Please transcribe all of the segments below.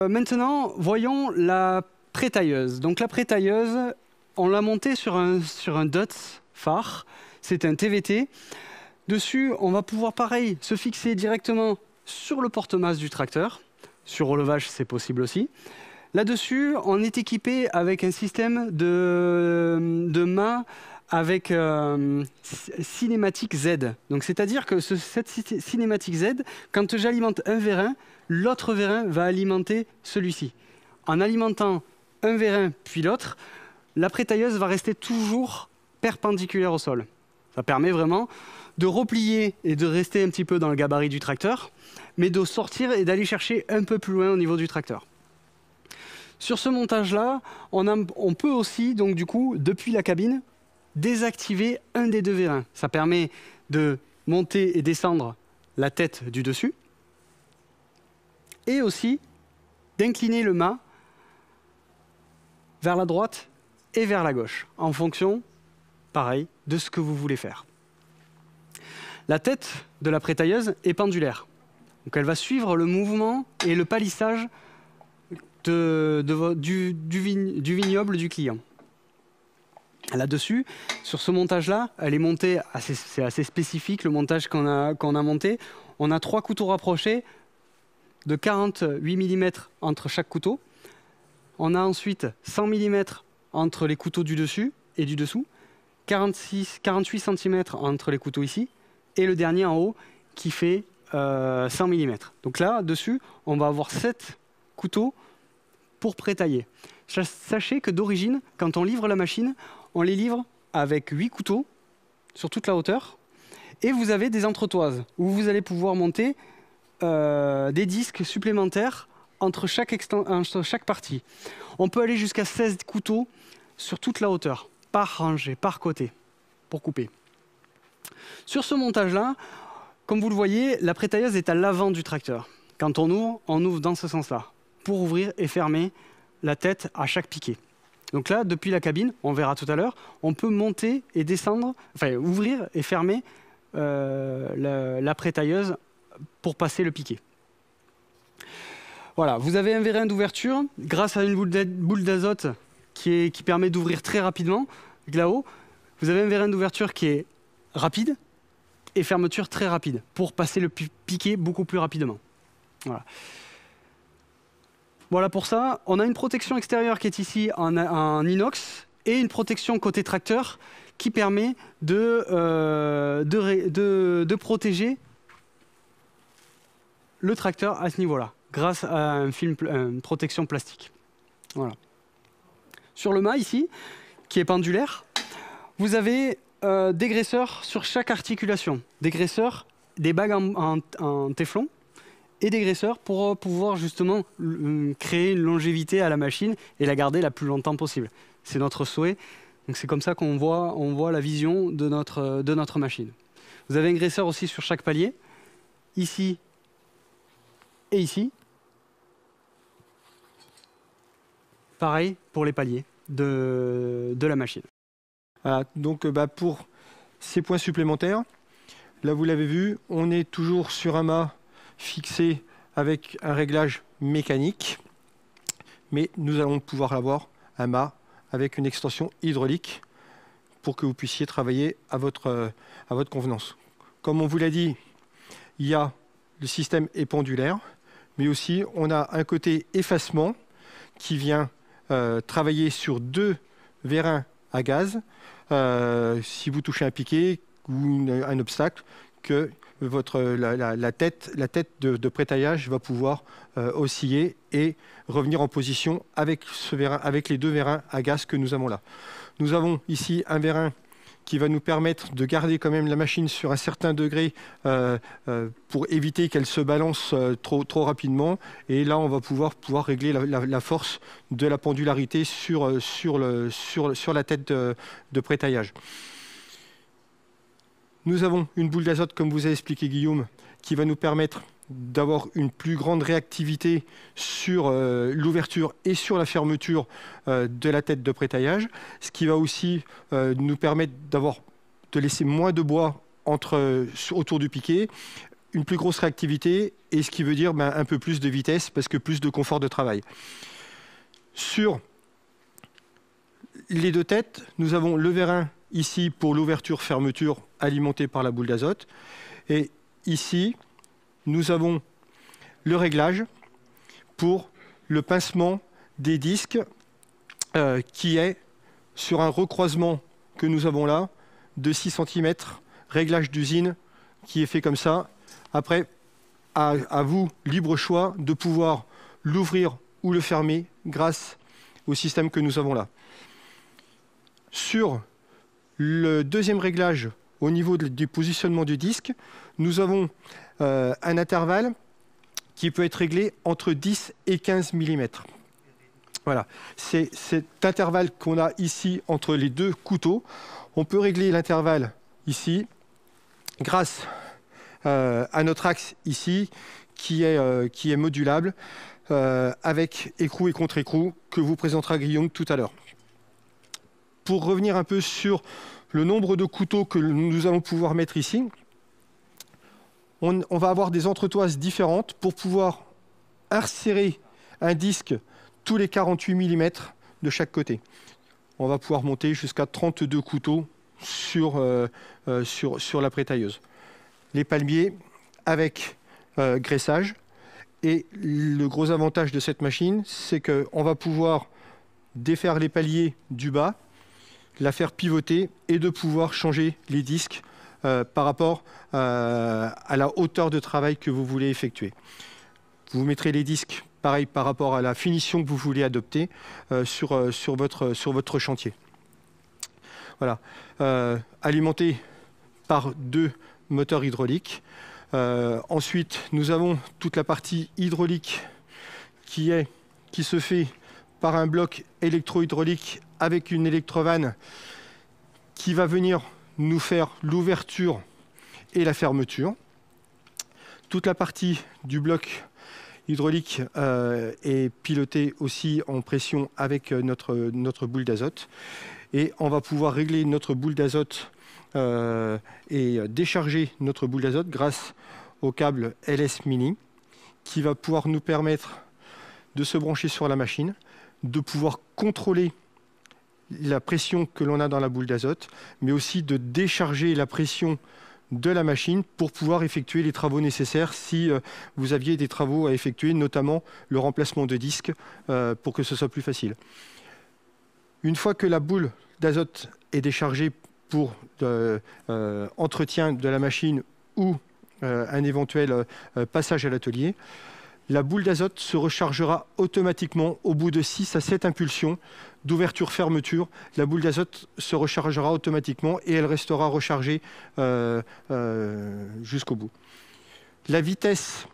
Maintenant, voyons la prétailleuse. Donc la prétailleuse, on l'a montée sur un DOTS phare. C'est un TVT. Dessus, on va pouvoir, pareil, se fixer directement sur le porte-masse du tracteur. Sur relevage, c'est possible aussi. Là-dessus, on est équipé avec un système de mât avec cinématique Z. Donc, c'est-à-dire que cette cinématique Z, quand j'alimente un vérin, l'autre vérin va alimenter celui-ci. En alimentant un vérin puis l'autre, la prétailleuse va rester toujours perpendiculaire au sol. Ça permet vraiment de replier et de rester un petit peu dans le gabarit du tracteur, mais de sortir et d'aller chercher un peu plus loin au niveau du tracteur. Sur ce montage-là, on peut aussi, donc du coup, depuis la cabine, désactiver un des deux vérins. Ça permet de monter et descendre la tête du dessus, et aussi d'incliner le mât vers la droite et vers la gauche, en fonction, pareil, de ce que vous voulez faire. La tête de la prétailleuse est pendulaire. Donc elle va suivre le mouvement et le palissage du vignoble du client. Là-dessus, sur ce montage-là, elle est montée, c'est assez spécifique le montage qu'on a monté. On a 3 couteaux rapprochés de 48 mm entre chaque couteau. On a ensuite 100 mm entre les couteaux du dessus et du dessous, 48 cm entre les couteaux ici, et le dernier en haut qui fait 100 mm. Donc là, dessus, on va avoir 7 couteaux pour prétailler. Sachez que d'origine, quand on livre la machine, on les livre avec 8 couteaux sur toute la hauteur, et vous avez des entretoises où vous allez pouvoir monter des disques supplémentaires entre chaque partie. On peut aller jusqu'à 16 couteaux sur toute la hauteur, par rangée, par côté, pour couper. Sur ce montage-là, comme vous le voyez, la prétailleuse est à l'avant du tracteur. Quand on ouvre dans ce sens-là, pour ouvrir et fermer la tête à chaque piquet. Donc là, depuis la cabine, on verra tout à l'heure, on peut monter et descendre, enfin ouvrir et fermer la prétailleuse pour passer le piquet. Voilà, vous avez un vérin d'ouverture grâce à une boule d'azote qui permet d'ouvrir très rapidement. Là-haut, vous avez un vérin d'ouverture qui est rapide et fermeture très rapide pour passer le piquet beaucoup plus rapidement. Voilà. Voilà pour ça. On a une protection extérieure qui est ici en inox et une protection côté tracteur qui permet de protéger le tracteur à ce niveau-là, grâce à une protection plastique. Voilà. Sur le mât ici, qui est pendulaire, vous avez des graisseurs sur chaque articulation. Des graisseurs, des bagues en téflon et des graisseurs pour pouvoir justement créer une longévité à la machine et la garder la plus longtemps possible. C'est notre souhait. Donc c'est comme ça qu'on voit la vision de notre machine. Vous avez un graisseur aussi sur chaque palier, ici et ici. Pareil pour les paliers de la machine. Voilà, donc pour ces points supplémentaires, là vous l'avez vu, on est toujours sur un mât fixé avec un réglage mécanique, mais nous allons pouvoir avoir un mât avec une extension hydraulique pour que vous puissiez travailler à votre convenance. Comme on vous l'a dit, le système est pendulaire, mais aussi on a un côté effacement qui vient travailler sur 2 vérins à gaz. Si vous touchez un piquet ou un obstacle, que la tête de prétaillage va pouvoir osciller et revenir en position avec les 2 vérins à gaz que nous avons là. Nous avons ici un vérin qui va nous permettre de garder quand même la machine sur un certain degré pour éviter qu'elle se balance trop rapidement. Et là, on va pouvoir régler la force de la pendularité sur la tête de prétaillage. Nous avons une boule d'azote, comme vous a expliqué Guillaume, qui va nous permettre d'avoir une plus grande réactivité sur l'ouverture et sur la fermeture de la tête de prétaillage, ce qui va aussi nous permettre de laisser moins de bois autour du piquet, une plus grosse réactivité, et ce qui veut dire un peu plus de vitesse, parce que plus de confort de travail. Sur les deux têtes, nous avons le vérin ici pour l'ouverture-fermeture alimenté par la boule d'azote. Et ici, nous avons le réglage pour le pincement des disques qui est sur un recroisement que nous avons là de 6 cm, réglage d'usine qui est fait comme ça. Après, à vous, libre choix de pouvoir l'ouvrir ou le fermer grâce au système que nous avons là. Sur le deuxième réglage, au niveau du positionnement du disque, nous avons un intervalle qui peut être réglé entre 10 et 15 mm. Voilà, c'est cet intervalle qu'on a ici entre les deux couteaux. On peut régler l'intervalle ici grâce à notre axe ici qui est modulable avec écrou et contre-écrou que vous présentera Guillaume tout à l'heure. Pour revenir un peu sur le nombre de couteaux que nous allons pouvoir mettre ici, on va avoir des entretoises différentes pour pouvoir insérer un disque tous les 48 mm de chaque côté. On va pouvoir monter jusqu'à 32 couteaux sur la prétailleuse. Les palmiers avec graissage. Et le gros avantage de cette machine, c'est qu'on va pouvoir défaire les paliers du bas, la faire pivoter et de pouvoir changer les disques par rapport à la hauteur de travail que vous voulez effectuer. Vous mettrez les disques pareil par rapport à la finition que vous voulez adopter sur votre chantier. Voilà. Alimenté par 2 moteurs hydrauliques. Ensuite, nous avons toute la partie hydraulique qui se fait par un bloc électro-hydraulique avec une électrovanne qui va venir nous faire l'ouverture et la fermeture. Toute la partie du bloc hydraulique est pilotée aussi en pression avec notre boule d'azote. Et on va pouvoir régler notre boule d'azote et décharger notre boule d'azote grâce au câble LS Mini qui va pouvoir nous permettre de se brancher sur la machine, de pouvoir contrôler la pression que l'on a dans la boule d'azote, mais aussi de décharger la pression de la machine pour pouvoir effectuer les travaux nécessaires si vous aviez des travaux à effectuer, notamment le remplacement de disques pour que ce soit plus facile. Une fois que la boule d'azote est déchargée pour entretien de la machine ou un éventuel passage à l'atelier, la boule d'azote se rechargera automatiquement au bout de 6 à 7 impulsions d'ouverture-fermeture. La boule d'azote se rechargera automatiquement et elle restera rechargée jusqu'au bout. La vitesse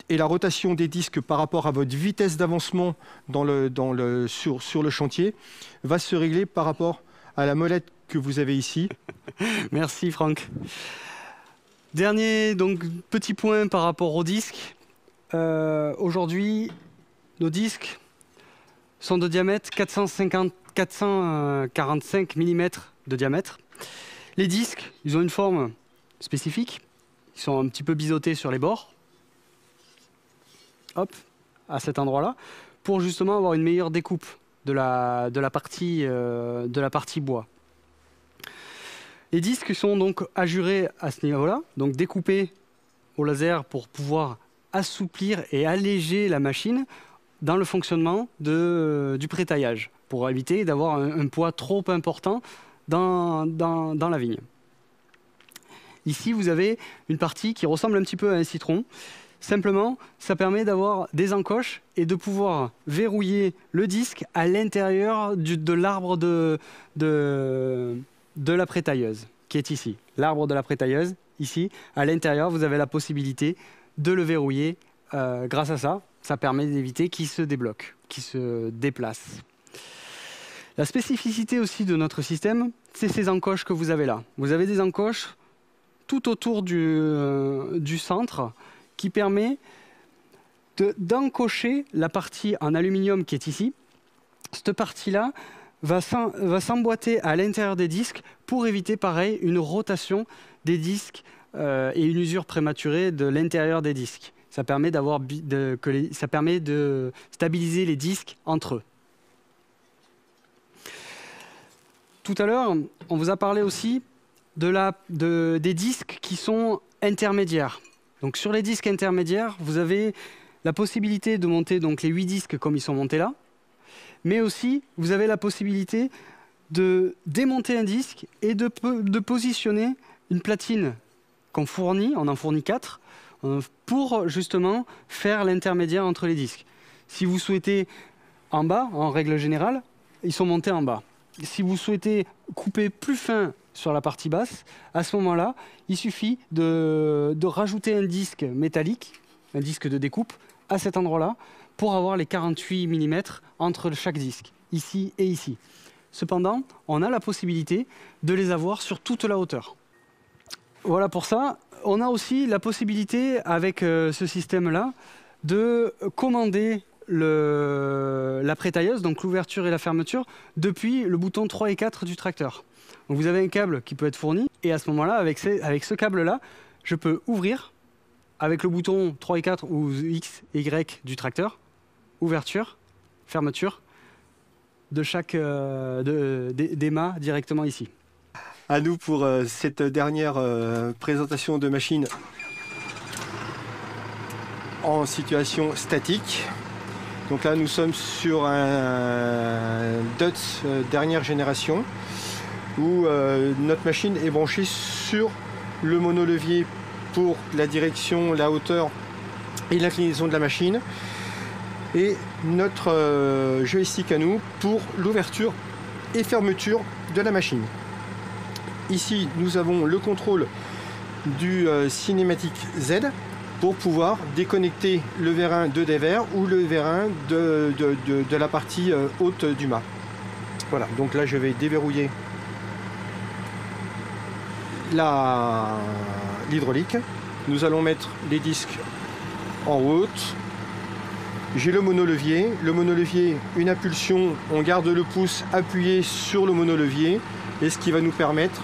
et la rotation des disques par rapport à votre vitesse d'avancement sur le chantier va se régler par rapport à la molette que vous avez ici. Merci Franck. Dernier petit point par rapport aux disques. Aujourd'hui, nos disques sont de diamètre 445 mm de diamètre. Les disques, ils ont une forme spécifique. Ils sont un petit peu biseautés sur les bords. Hop, à cet endroit-là, pour justement avoir une meilleure découpe de la partie bois. Les disques sont donc ajourés à ce niveau-là, donc découpés au laser pour pouvoir assouplir et alléger la machine dans le fonctionnement du prétaillage, pour éviter d'avoir un poids trop important dans la vigne. Ici, vous avez une partie qui ressemble un petit peu à un citron. Simplement, ça permet d'avoir des encoches et de pouvoir verrouiller le disque à l'intérieur de l'arbre de la prétailleuse, qui est ici. L'arbre de la prétailleuse, ici, à l'intérieur, vous avez la possibilité de le verrouiller grâce à ça. Ça permet d'éviter qu'il se débloque, qu'il se déplace. La spécificité aussi de notre système, c'est ces encoches que vous avez là. Vous avez des encoches tout autour du centre qui permet d'encocher la partie en aluminium qui est ici. Cette partie-là va s'emboîter à l'intérieur des disques pour éviter, pareil, une rotation des disques et une usure prématurée de l'intérieur des disques. Ça permet de stabiliser les disques entre eux. Tout à l'heure, on vous a parlé aussi des disques qui sont intermédiaires. Donc sur les disques intermédiaires, vous avez la possibilité de monter donc, les 8 disques comme ils sont montés là, mais aussi vous avez la possibilité de démonter un disque et de positionner une platine qu'on fournit, on en fournit 4, pour justement faire l'intermédiaire entre les disques. Si vous souhaitez en bas, en règle générale, ils sont montés en bas. Si vous souhaitez couper plus fin sur la partie basse, à ce moment-là, il suffit de rajouter un disque métallique, un disque de découpe, à cet endroit-là, pour avoir les 48 mm entre chaque disque, ici et ici. Cependant, on a la possibilité de les avoir sur toute la hauteur. Voilà pour ça. On a aussi la possibilité, avec ce système-là, de commander la prétailleuse, donc l'ouverture et la fermeture, depuis le bouton 3 et 4 du tracteur. Donc vous avez un câble qui peut être fourni, et à ce moment-là, avec ce câble-là, je peux ouvrir, avec le bouton 3 et 4 ou X et Y du tracteur, ouverture, fermeture, de chaque des mâts directement ici. À nous pour cette dernière présentation de machine en situation statique. Donc là nous sommes sur un DUTZ dernière génération où notre machine est branchée sur le monolevier pour la direction, la hauteur et l'inclinaison de la machine, et notre joystick à nous pour l'ouverture et fermeture de la machine. Ici, nous avons le contrôle du Cinématique Z pour pouvoir déconnecter le vérin de dévers ou le vérin de la partie haute du mât. Voilà, donc là je vais déverrouiller l'hydraulique. Nous allons mettre les disques en haute. J'ai le monolevier. Le monolevier, une impulsion, on garde le pouce appuyé sur le monolevier, et ce qui va nous permettre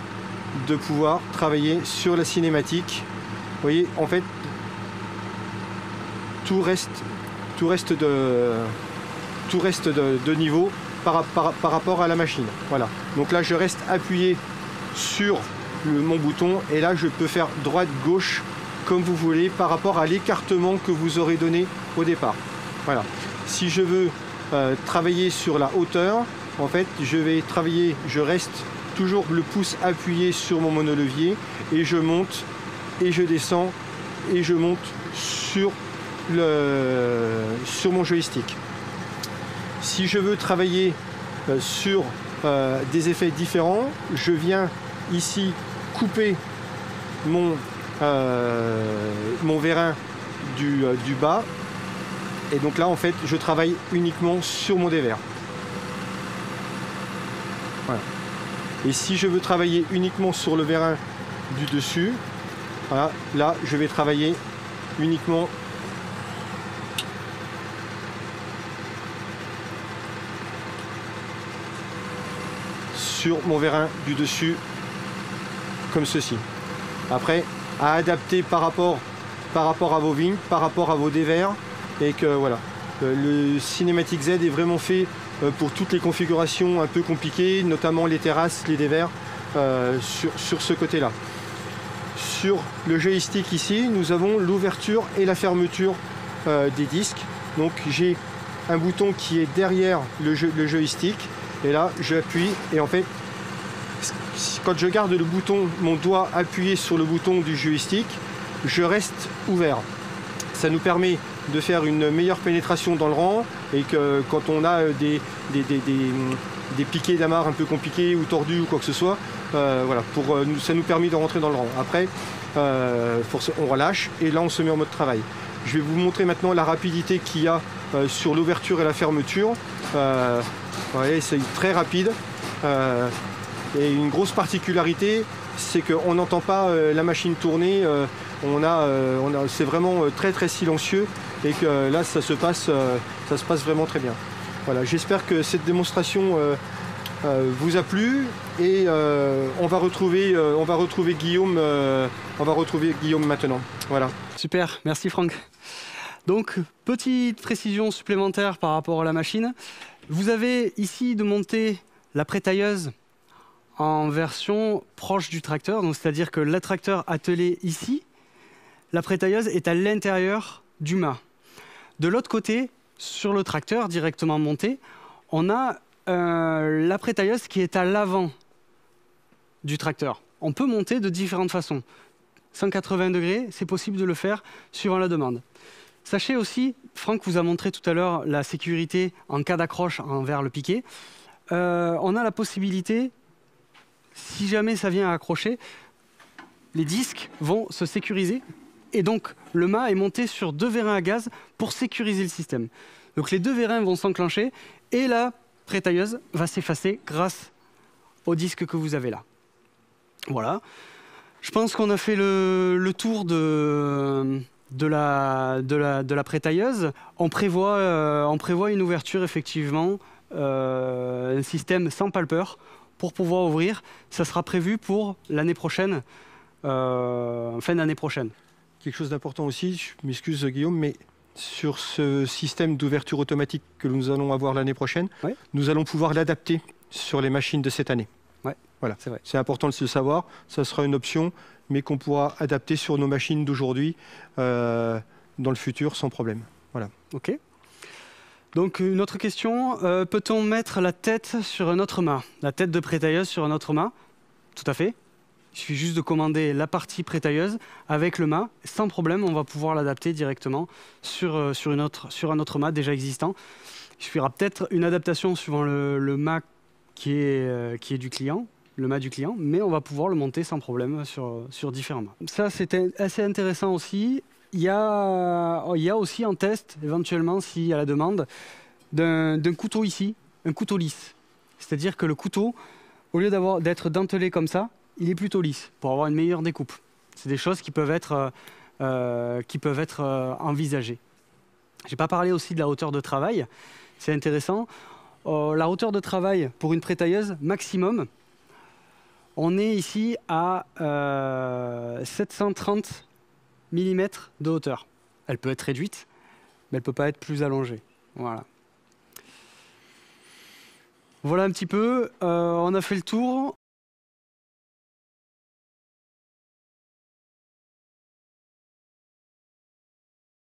de pouvoir travailler sur la cinématique. Vous voyez, en fait, tout reste de niveau par rapport à la machine. Voilà. Donc là, je reste appuyé sur mon bouton, et là, je peux faire droite-gauche comme vous voulez par rapport à l'écartement que vous aurez donné au départ. Voilà. Si je veux travailler sur la hauteur, en fait, je reste toujours le pouce appuyé sur mon monolevier, et je monte et je descends et je monte sur mon joystick. Si je veux travailler sur des effets différents, je viens ici couper mon vérin du bas, et donc là en fait je travaille uniquement sur mon dévers. Voilà. Et si je veux travailler uniquement sur le vérin du dessus, voilà, là je vais travailler uniquement sur mon vérin du dessus, comme ceci. Après, à adapter par rapport à vos vignes, par rapport à vos dévers, et que voilà, le Cinématique Z est vraiment fait pour toutes les configurations un peu compliquées, notamment les terrasses, les dévers, sur ce côté-là. Sur le joystick ici, nous avons l'ouverture et la fermeture des disques. Donc j'ai un bouton qui est derrière le joystick, et là j'appuie, et en fait quand je garde le bouton, mon doigt appuyé sur le bouton du joystick, je reste ouvert. Ça nous permet de faire une meilleure pénétration dans le rang, et que quand on a des piquets d'amarre un peu compliqués ou tordus ou quoi que ce soit, voilà, ça nous permet de rentrer dans le rang. Après, on relâche, et là on se met en mode travail. Je vais vous montrer maintenant la rapidité qu'il y a sur l'ouverture et la fermeture. Vous voyez, c'est très rapide. Et une grosse particularité, c'est qu'on n'entend pas la machine tourner. C'est vraiment très très silencieux, et que là ça se passe vraiment très bien. Voilà, j'espère que cette démonstration vous a plu et on va retrouver Guillaume maintenant. Voilà. Super, merci Franck. Donc, petite précision supplémentaire par rapport à la machine. Vous avez ici de monter la prétailleuse en version proche du tracteur, c'est-à-dire que le tracteur attelé ici, la prétailleuse est à l'intérieur du mât. De l'autre côté, sur le tracteur directement monté, on a la prétailleuse qui est à l'avant du tracteur. On peut monter de différentes façons. 180 degrés, c'est possible de le faire suivant la demande. Sachez aussi, Franck vous a montré tout à l'heure la sécurité en cas d'accroche envers le piquet. On a la possibilité, si jamais ça vient à accrocher, les disques vont se sécuriser et donc le mât est monté sur 2 vérins à gaz pour sécuriser le système. Donc les 2 vérins vont s'enclencher et la prétailleuse va s'effacer grâce au disque que vous avez là. Voilà. Je pense qu'on a fait le tour de la prétailleuse. On prévoit une ouverture effectivement, un système sans palpeur pour pouvoir ouvrir. Ça sera prévu pour l'année prochaine, fin d'année prochaine. Quelque chose d'important aussi, je m'excuse Guillaume, mais sur ce système d'ouverture automatique que nous allons avoir l'année prochaine, ouais. Nous allons pouvoir l'adapter sur les machines de cette année. Ouais, voilà. C'est important de le savoir, ça sera une option, mais qu'on pourra adapter sur nos machines d'aujourd'hui dans le futur sans problème. Voilà. Ok. Donc une autre question, peut-on mettre la tête sur un autre mât? La tête de prétailleuse sur un autre mât? Tout à fait. Il suffit juste de commander la partie prétailleuse avec le mât. Sans problème, on va pouvoir l'adapter directement sur un autre mât déjà existant. Il suffira peut-être une adaptation suivant le mât qui est du client, le mât du client, mais on va pouvoir le monter sans problème sur différents mâts. Ça, c'était assez intéressant aussi. Il y a aussi en test, éventuellement, s'il y a la demande, d'un couteau ici, un couteau lisse. C'est-à-dire que le couteau, au lieu d'être dentelé comme ça, il est plutôt lisse pour avoir une meilleure découpe. C'est des choses qui peuvent être envisagées. Je n'ai pas parlé aussi de la hauteur de travail. C'est intéressant. La hauteur de travail pour une prétailleuse maximum, on est ici à 730 mm de hauteur. Elle peut être réduite, mais elle ne peut pas être plus allongée. Voilà. Voilà un petit peu. On a fait le tour.